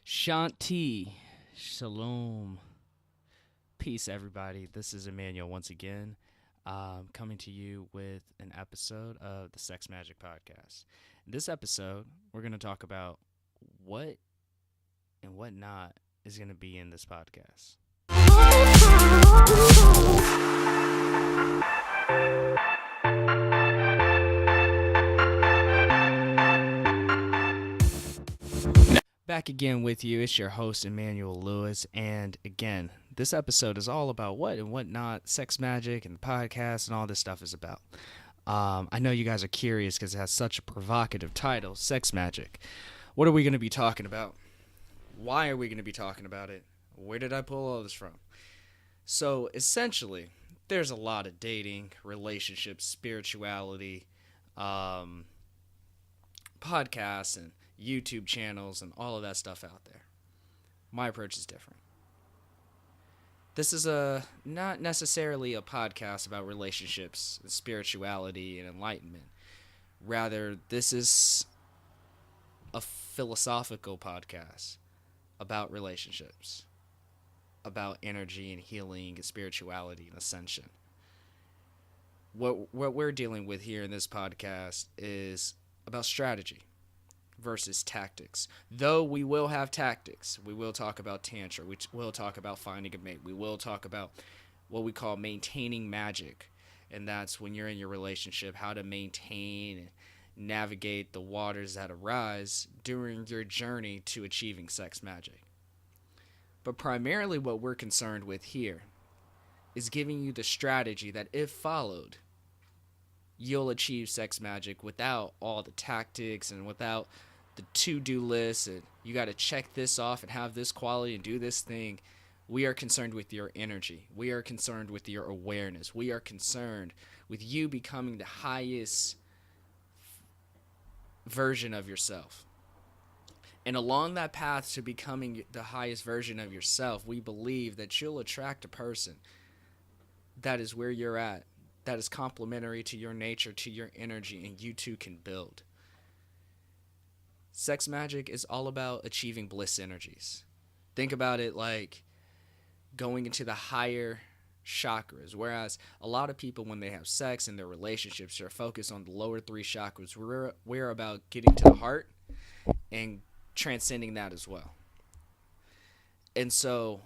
Shanti, Shalom, peace, everybody. This is Immanuel once again, coming to you with an episode of the Sex Magic Podcast. In this episode, we're going to talk about what and what not is going to be in this podcast. Back again with you. It's your host, Immanuel Lewis. And again, this episode is all about what and what not sex magic and the podcast and all this stuff is about. I know you guys are curious because it has such a provocative title, Sex Magic. What are we going to be talking about? Why are we going to be talking about it? Where did I pull all this from? So essentially, there's a lot of dating, relationships, spirituality, podcasts, and YouTube channels and all of that stuff out there. My approach is different. This is not necessarily a podcast about relationships, spirituality, and enlightenment. Rather, this is a philosophical podcast about relationships, about energy and healing and spirituality and ascension. What we're dealing with here in this podcast is about strategy versus tactics. Though we will have tactics, we will talk about tantra, we will talk about finding a mate, we will talk about what we call maintaining magic, and that's when you're in your relationship, how to maintain and navigate the waters that arise during your journey to achieving sex magic. But primarily what we're concerned with here is giving you the strategy that, if followed, you'll achieve sex magic without all the tactics and without the to-do list and you got to check this off and have this quality and do this thing. We are concerned with your energy. We are concerned with your awareness. We are concerned with you becoming the highest version of yourself. And along that path to becoming the highest version of yourself, we believe that you'll attract a person that is where you're at, that is complementary to your nature, to your energy, and you two can build. Sex magic is all about achieving bliss energies. Think about it like going into the higher chakras, whereas a lot of people, when they have sex in their relationships, are focused on the lower three chakras. We're about getting to the heart and transcending that as well. And so,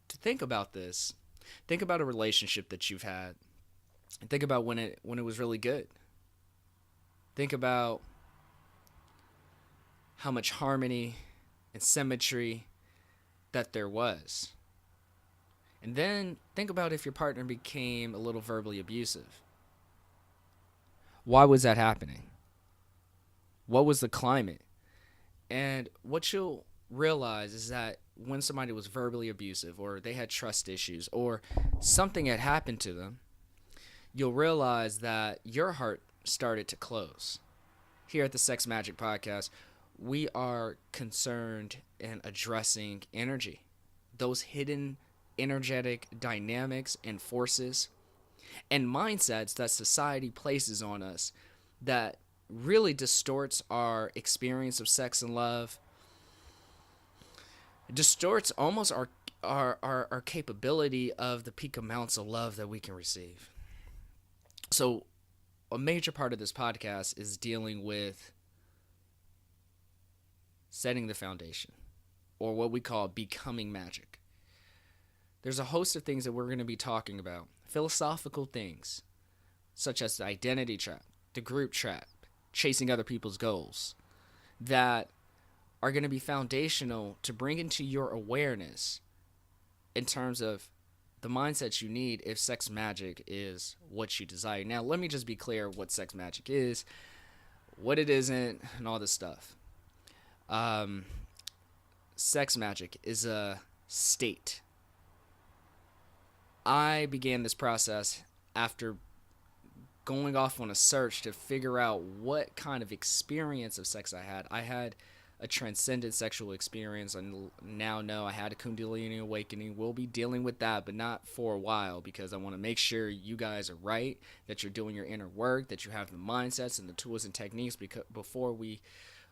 to think about this, think about a relationship that you've had, and think about when it was really good. Think about how much harmony and symmetry that there was. And then think about if your partner became a little verbally abusive. Why was that happening? What was the climate? And what you'll realize is that when somebody was verbally abusive, or they had trust issues, or something had happened to them, you'll realize that your heart started to close. Here at the Sex Magic Podcast, we are concerned in addressing energy, those hidden energetic dynamics and forces and mindsets that society places on us that really distorts our experience of sex and love, distorts almost our capability of the peak amounts of love that we can receive. So a major part of this podcast is dealing with setting the foundation, or what we call becoming magic. There's a host of things that we're going to be talking about, philosophical things, such as the identity trap, the group trap, chasing other people's goals, that are going to be foundational to bring into your awareness in terms of the mindsets you need if sex magic is what you desire. Now, let me just be clear what sex magic is, what it isn't, and all this stuff. Sex magic is a state. I began this process after going off on a search to figure out what kind of experience of sex I had. I had a transcendent sexual experience. I now know I had a Kundalini awakening. We'll be dealing with that, but not for a while, because I want to make sure you guys are right, that you're doing your inner work, that you have the mindsets and the tools and techniques before we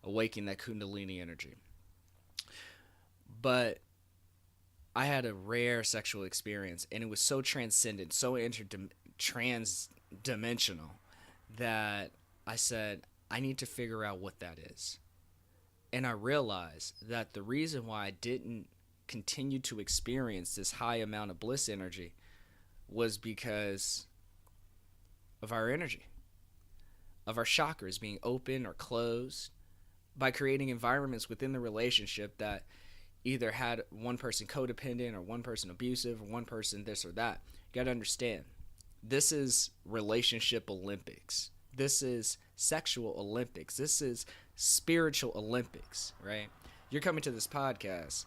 awakening that Kundalini energy. But I had a rare sexual experience, and it was so transcendent, so transdimensional, that I said, I need to figure out what that is. And I realized that the reason why I didn't continue to experience this high amount of bliss energy was because of our energy, of our chakras being open or closed, by creating environments within the relationship that either had one person codependent or one person abusive or one person this or that. You got to understand, this is relationship Olympics. This is sexual Olympics. This is spiritual Olympics, right? You're coming to this podcast.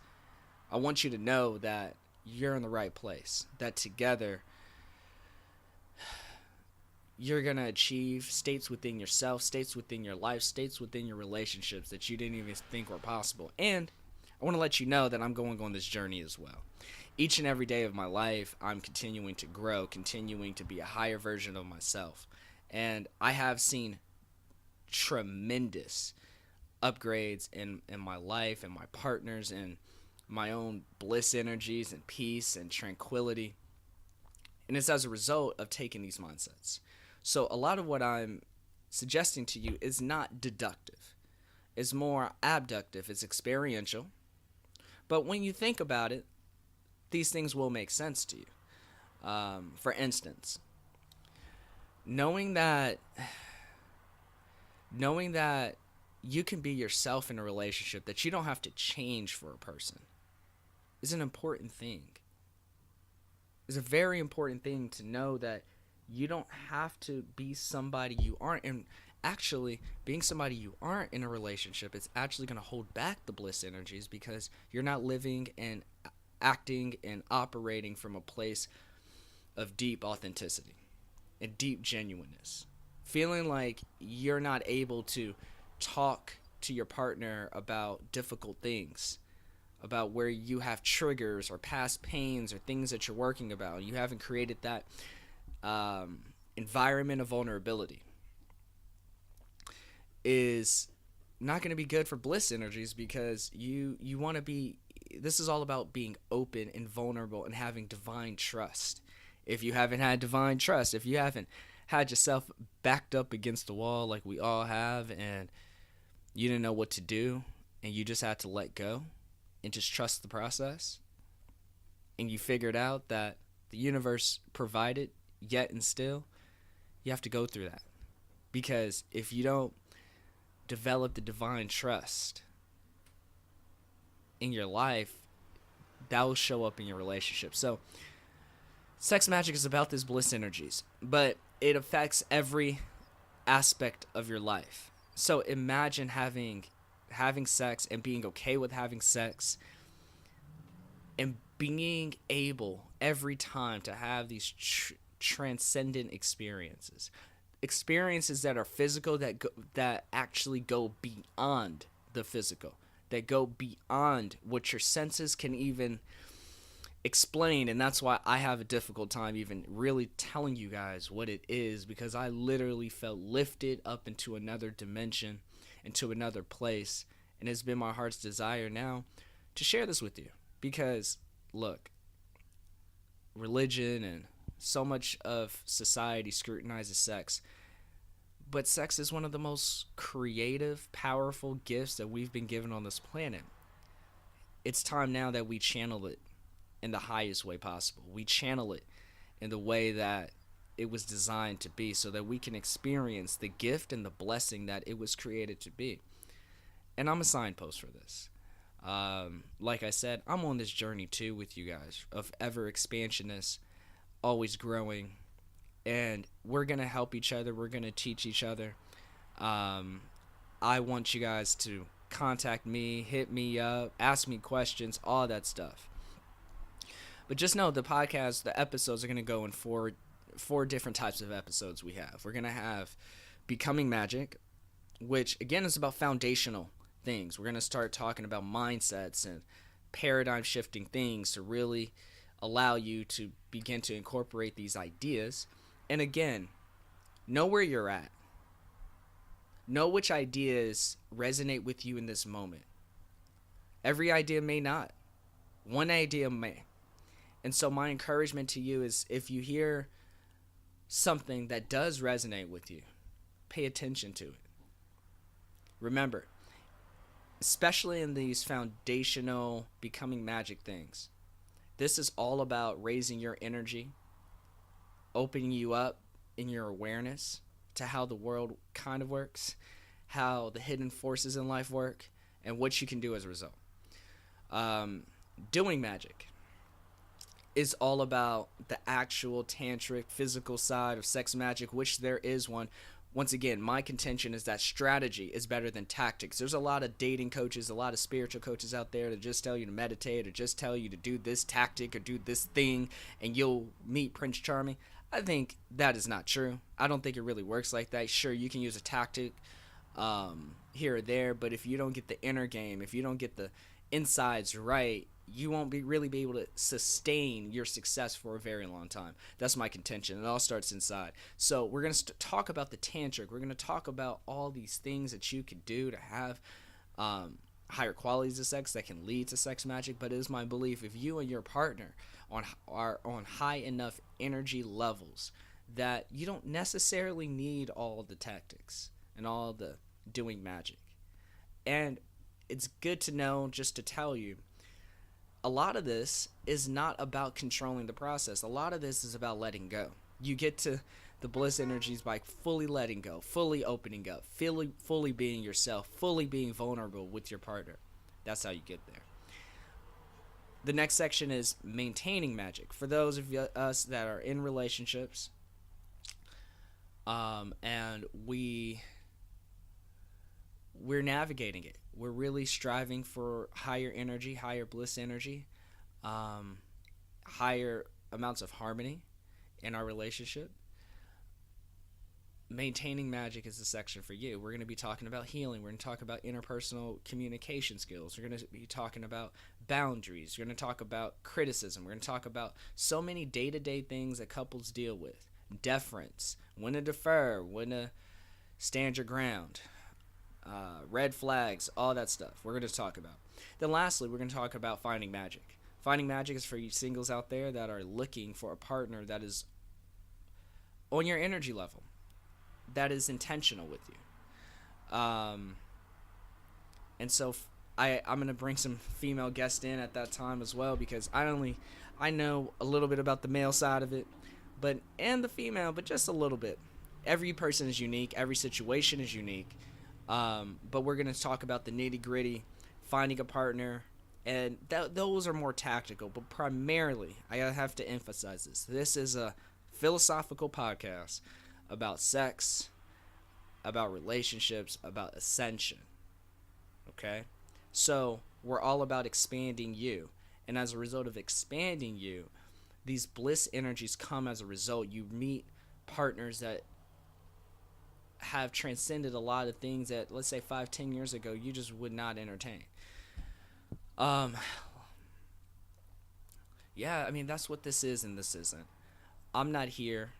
I want you to know that you're in the right place, that together you're going to achieve states within yourself, states within your life, states within your relationships that you didn't even think were possible. And I want to let you know that I'm going on this journey as well. Each and every day of my life, I'm continuing to grow, continuing to be a higher version of myself. And I have seen tremendous upgrades in my life and my partners and my own bliss energies and peace and tranquility. And it's as a result of taking these mindsets. So a lot of what I'm suggesting to you is not deductive. It's more abductive. It's experiential. But when you think about it, these things will make sense to you. For instance, knowing that you can be yourself in a relationship, that you don't have to change for a person, is an important thing. It's a very important thing to know that you don't have to be somebody you aren't. And actually, being somebody you aren't in a relationship, it's actually going to hold back the bliss energies, because you're not living and acting and operating from a place of deep authenticity and deep genuineness. Feeling like you're not able to talk to your partner about difficult things, about where you have triggers or past pains or things that you're working about. You haven't created that environment of vulnerability, is not going to be good for bliss energies, because you want to be, this is all about being open and vulnerable and having divine trust. If you haven't had divine trust, if you haven't had yourself backed up against the wall like we all have, and you didn't know what to do, and you just had to let go and just trust the process, and you figured out that the universe provided, yet and still, you have to go through that. Because if you don't develop the divine trust in your life, that will show up in your relationship. So sex magic is about these bliss energies, but it affects every aspect of your life. So imagine having sex and being okay with having sex, and being able every time to have these transcendent experiences that are physical, that actually go beyond the physical, that go beyond what your senses can even explain. And that's why I have a difficult time even really telling you guys what it is, because I literally felt lifted up into another dimension, into another place, and it's been my heart's desire now to share this with you. Because look, religion and so much of society scrutinizes sex, but sex is one of the most creative, powerful gifts that we've been given on this planet. It's time now that we channel it in the highest way possible. We channel it in the way that it was designed to be, so that we can experience the gift and the blessing that it was created to be. And I'm a signpost for this. Like I said, I'm on this journey too with you guys of ever expansionness, always growing, and we're going to help each other. We're going to teach each other. I want you guys to contact me, hit me up, ask me questions, all that stuff. But just know the podcast, the episodes are going to go in four different types of episodes we have. We're going to have Becoming Magic, which again is about foundational things. We're going to start talking about mindsets and paradigm shifting things to really allow you to begin to incorporate these ideas. And again, know where you're at. Know which ideas resonate with you in this moment. Every idea may not. One idea may. And so my encouragement to you is, if you hear something that does resonate with you, pay attention to it. Remember, especially in these foundational becoming magic things, this is all about raising your energy, opening you up in your awareness to how the world kind of works, how the hidden forces in life work, and what you can do as a result. Doing magic is all about the actual tantric physical side of sex magic, which there is one. Once again, my contention is that strategy is better than tactics. There's a lot of dating coaches, a lot of spiritual coaches out there that just tell you to meditate, or just tell you to do this tactic or do this thing and you'll meet Prince Charming. I think that is not true. I don't think it really works like that. Sure, you can use a tactic here or there, but if you don't get the inner game, if you don't get the insides right, you won't really be able to sustain your success for a very long time. That's my contention. It all starts inside. So we're going to talk about the tantric. We're going to talk about all these things that you could do to have higher qualities of sex that can lead to sex magic. But it is my belief, if you and your partner are on high enough energy levels, that you don't necessarily need all the tactics and all the doing magic. And it's good to know, just to tell you, a lot of this is not about controlling the process. A lot of this is about letting go. You get to the bliss energies by fully letting go, fully opening up, fully being yourself, fully being vulnerable with your partner. That's how you get there. The next section is maintaining magic. For those of us that are in relationships, and we're navigating it. We're really striving for higher energy, higher bliss energy, higher amounts of harmony in our relationship. Maintaining magic is the section for you. We're going to be talking about healing. We're going to talk about interpersonal communication skills. We're going to be talking about boundaries. We're going to talk about criticism. We're going to talk about so many day-to-day things that couples deal with. Deference, when to defer, when to stand your ground. Red flags, all that stuff we're going to talk about. Then lastly, we're going to talk about finding magic. Finding magic is for you singles out there that are looking for a partner that is on your energy level, that is intentional with you. And so I'm going to bring some female guests in at that time as well, because I know a little bit about the male side of it, and the female, but just a little bit. Every person is unique. Every situation is unique. But we're going to talk about the nitty-gritty, finding a partner, and those are more tactical. But primarily, I have to emphasize this. This is a philosophical podcast about sex, about relationships, about ascension. Okay? So we're all about expanding you. And as a result of expanding you, these bliss energies come as a result. You meet partners that have transcended a lot of things that, let's say, 5-10 years ago you just would not entertain. Yeah, I mean, that's what this is and this isn't. I'm not here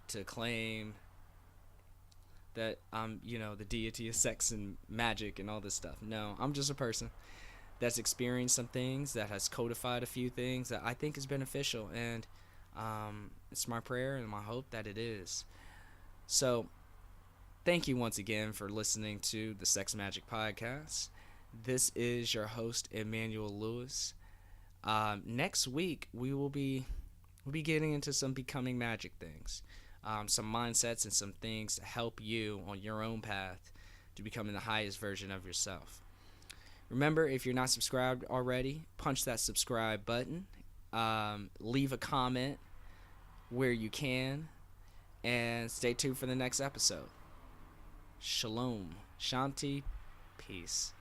to claim that I'm, the deity of sex and magic and all this stuff. No, I'm just a person that's experienced some things, that has codified a few things that I think is beneficial, and it's my prayer and my hope that it is. So thank you once again for listening to the Sex Magic Podcast. This is your host, Immanuel Lewis. Next week, we'll be getting into some becoming magic things, some mindsets and some things to help you on your own path to becoming the highest version of yourself. Remember, if you're not subscribed already, punch that subscribe button. Leave a comment where you can, and stay tuned for the next episode. Shalom. Shanti. Peace.